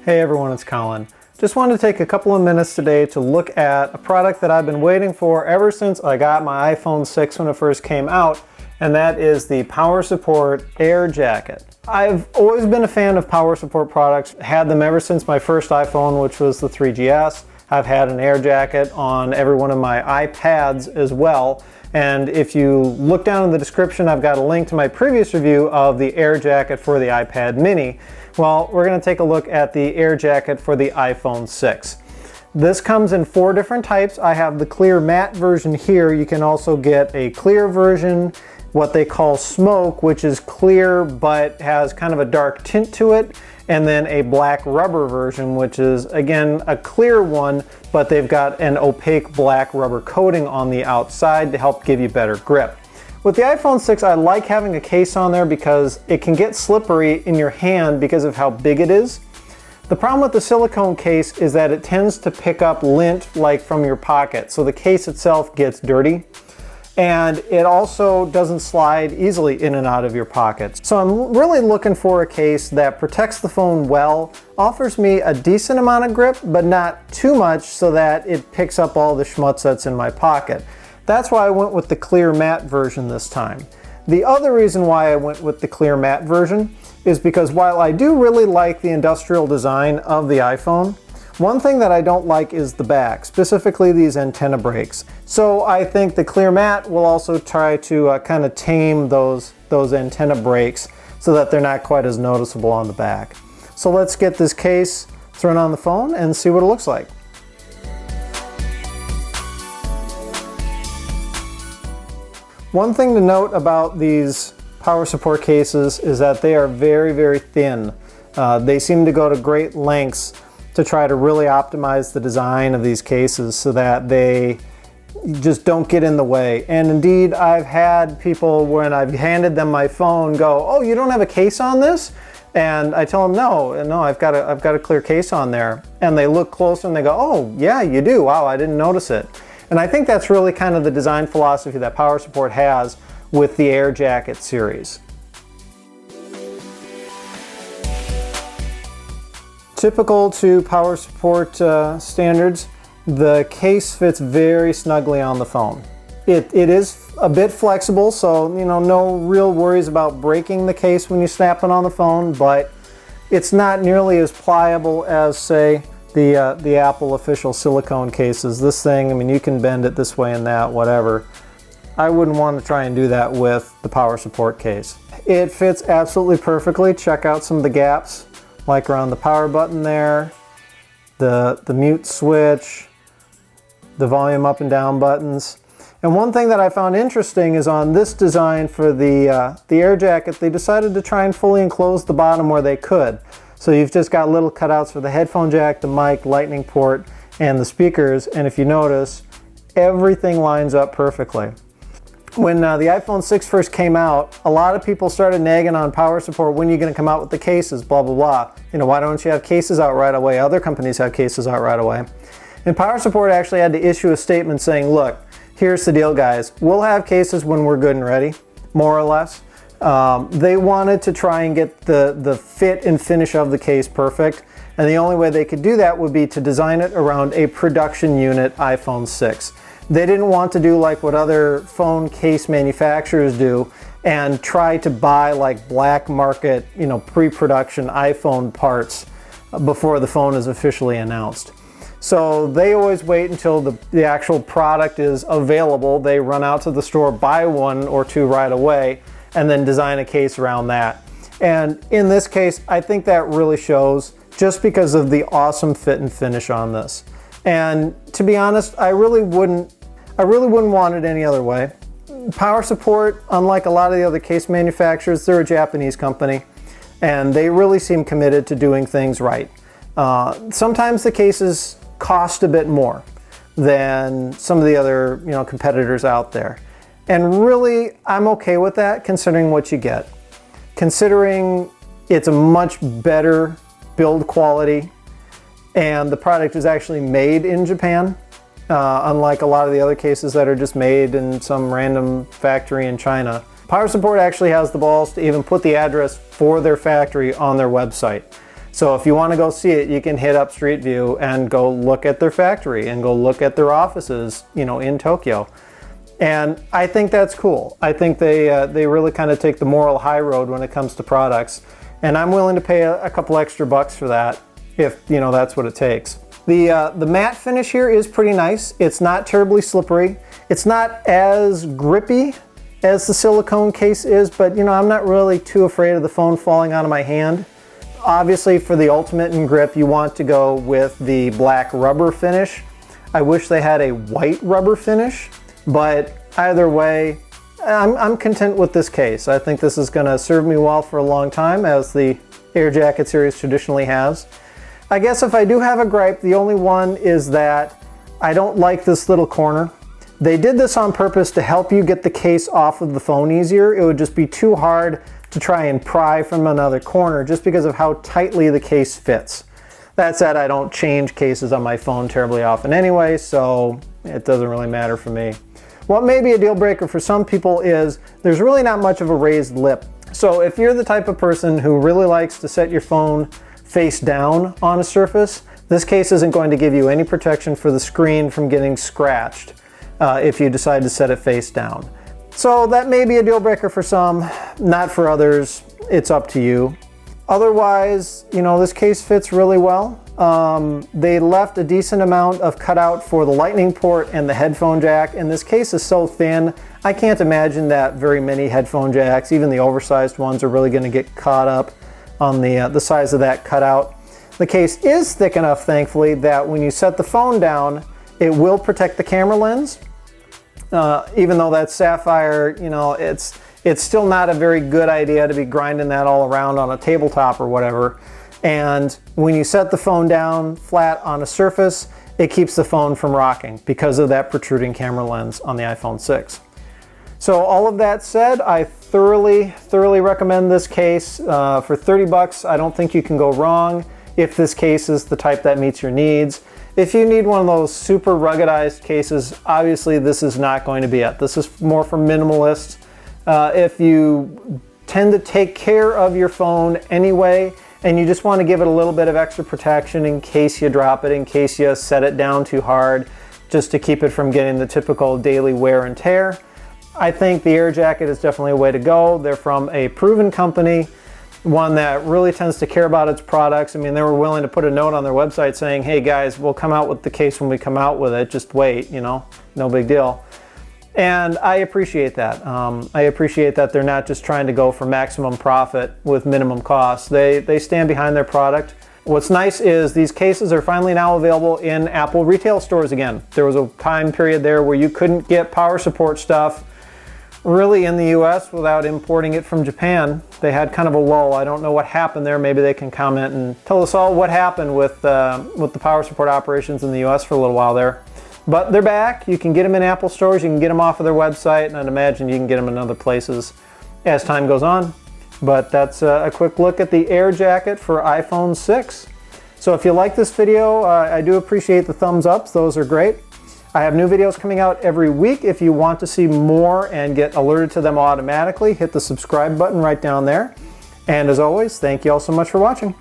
Hey everyone, it's Colin. Just wanted to take a couple of minutes today to look at a product that I've been waiting for ever since I got my iPhone 6 when it first came out, and that is the Power Support Air Jacket. I've always been a fan of Power Support products, had them ever since my first iPhone, which was the 3GS. I've had an air jacket on every one of my iPads as well. And if you look down in the description, I've got a link to my previous review of the air jacket for the iPad mini. Well, we're going to take a look at the air jacket for the iPhone 6. This comes in 4 different types. I have the clear matte version here. You can also get a clear version, what they call smoke, which is clear but has kind of a dark tint to it, and then a black rubber version, which is again a clear one, but they've got an opaque black rubber coating on the outside to help give you better grip. With the iPhone 6, I like having a case on there because it can get slippery in your hand because of how big it is. The problem with the silicone case is that it tends to pick up lint like from your pocket, so the case itself gets dirty. And it also doesn't slide easily in and out of your pockets. So I'm really looking for a case that protects the phone well, offers me a decent amount of grip, but not too much so that it picks up all the schmutz that's in my pocket. That's why I went with the clear matte version this time. The other reason why I went with the clear matte version is because while I do really like the industrial design of the iPhone, one thing that I don't like is the back, specifically these antenna breaks. So I think the clear matte will also try to kind of tame those antenna breaks so that they're not quite as noticeable on the back. So let's get this case thrown on the phone and see what it looks like. One thing to note about these Power Support cases is that they are very, very thin. They seem to go to great lengths to try to really optimize the design of these cases so that they just don't get in the way. And indeed, I've had people, when I've handed them my phone, go, "Oh, you don't have a case on this?" And I tell them, no, I've got a clear case on there. And they look closer and they go, "Oh, yeah, you do. Wow, I didn't notice it." And I think that's really kind of the design philosophy that Power Support has with the Air Jacket series. Typical to Power Support standards, the case fits very snugly on the phone. It is a bit flexible, so no real worries about breaking the case when you snap it on the phone, but it's not nearly as pliable as, say, the Apple official silicone cases. This thing, I mean, you can bend it this way and that, whatever. I wouldn't want to try and do that with the Power Support case. It fits absolutely perfectly. Check out some of the gaps, like around the power button there, the mute switch, the volume up and down buttons. And one thing that I found interesting is on this design for the Air Jacket, they decided to try and fully enclose the bottom where they could. So you've just got little cutouts for the headphone jack, the mic, lightning port, and the speakers. And if you notice, everything lines up perfectly. When the iPhone 6 first came out, a lot of people started nagging on Power Support, when are you going to come out with the cases, blah, blah, blah. Why don't you have cases out right away? Other companies have cases out right away. And Power Support actually had to issue a statement saying, look, here's the deal, guys. We'll have cases when we're good and ready, more or less. They wanted to try and get the fit and finish of the case perfect. And the only way they could do that would be to design it around a production unit iPhone 6. They didn't want to do like what other phone case manufacturers do and try to buy like black market, pre-production iPhone parts before the phone is officially announced. So they always wait until the actual product is available. They run out to the store, buy one or two right away, and then design a case around that. And in this case, I think that really shows just because of the awesome fit and finish on this. And to be honest, I really wouldn't want it any other way. Power Support, unlike a lot of the other case manufacturers, they're a Japanese company, and they really seem committed to doing things right. Sometimes the cases cost a bit more than some of the other competitors out there. And really, I'm okay with that considering what you get. Considering it's a much better build quality and the product is actually made in Japan, unlike a lot of the other cases that are just made in some random factory in China. Power Support actually has the balls to even put the address for their factory on their website. So if you want to go see it, you can hit up Street View and go look at their factory and go look at their offices, you know, in Tokyo. And I think that's cool. I think they really kind of take the moral high road when it comes to products. And I'm willing to pay a couple extra bucks for that if, you know, that's what it takes. The matte finish here is pretty nice. It's not terribly slippery. It's not as grippy as the silicone case is, but you know, I'm not really too afraid of the phone falling out of my hand. Obviously, for the ultimate in grip, you want to go with the black rubber finish. I wish they had a white rubber finish, but either way, I'm content with this case. I think this is going to serve me well for a long time, as the Air Jacket series traditionally has. I guess if I do have a gripe, the only one is that I don't like this little corner. They did this on purpose to help you get the case off of the phone easier. It would just be too hard to try and pry from another corner just because of how tightly the case fits. That said, I don't change cases on my phone terribly often anyway, so it doesn't really matter for me. What may be a deal breaker for some people is there's really not much of a raised lip. So if you're the type of person who really likes to set your phone face down on a surface, this case isn't going to give you any protection for the screen from getting scratched if you decide to set it face down. So that may be a deal breaker for some, not for others. It's up to you. Otherwise, you know, this case fits really well. They left a decent amount of cutout for the lightning port and the headphone jack, and this case is so thin, I can't imagine that very many headphone jacks, even the oversized ones, are really going to get caught up on the size of that cutout. The case is thick enough, thankfully, that when you set the phone down, it will protect the camera lens. Even though that's sapphire, you know, it's still not a very good idea to be grinding that all around on a tabletop or whatever. And when you set the phone down flat on a surface, it keeps the phone from rocking because of that protruding camera lens on the iPhone 6. So all of that said, I thoroughly recommend this case. For 30 bucks, I don't think you can go wrong if this case is the type that meets your needs. If you need one of those super ruggedized cases, obviously this is not going to be it. This is more for minimalists. If you tend to take care of your phone anyway, and you just want to give it a little bit of extra protection in case you drop it, in case you set it down too hard, just to keep it from getting the typical daily wear and tear, I think the Air Jacket is definitely a way to go. They're from a proven company, one that really tends to care about its products. I mean, they were willing to put a note on their website saying, hey guys, we'll come out with the case when we come out with it, just wait, you know, no big deal. And I appreciate that. I appreciate that they're not just trying to go for maximum profit with minimum costs. They stand behind their product. What's nice is these cases are finally now available in Apple retail stores again. There was a time period there where you couldn't get power support stuff really in the US without importing it from Japan. They had kind of a lull. I don't know what happened there. Maybe they can comment and tell us all what happened with the power support operations in the US for a little while there. But they're back. You can get them in Apple stores. You can get them off of their website, and I'd imagine you can get them in other places as time goes on. But that's a quick look at the Air Jacket for iPhone 6. So if you like this video, I do appreciate the thumbs ups. Those are great. I have new videos coming out every week. If you want to see more and get alerted to them automatically, hit the subscribe button right down there. And as always, thank you all so much for watching.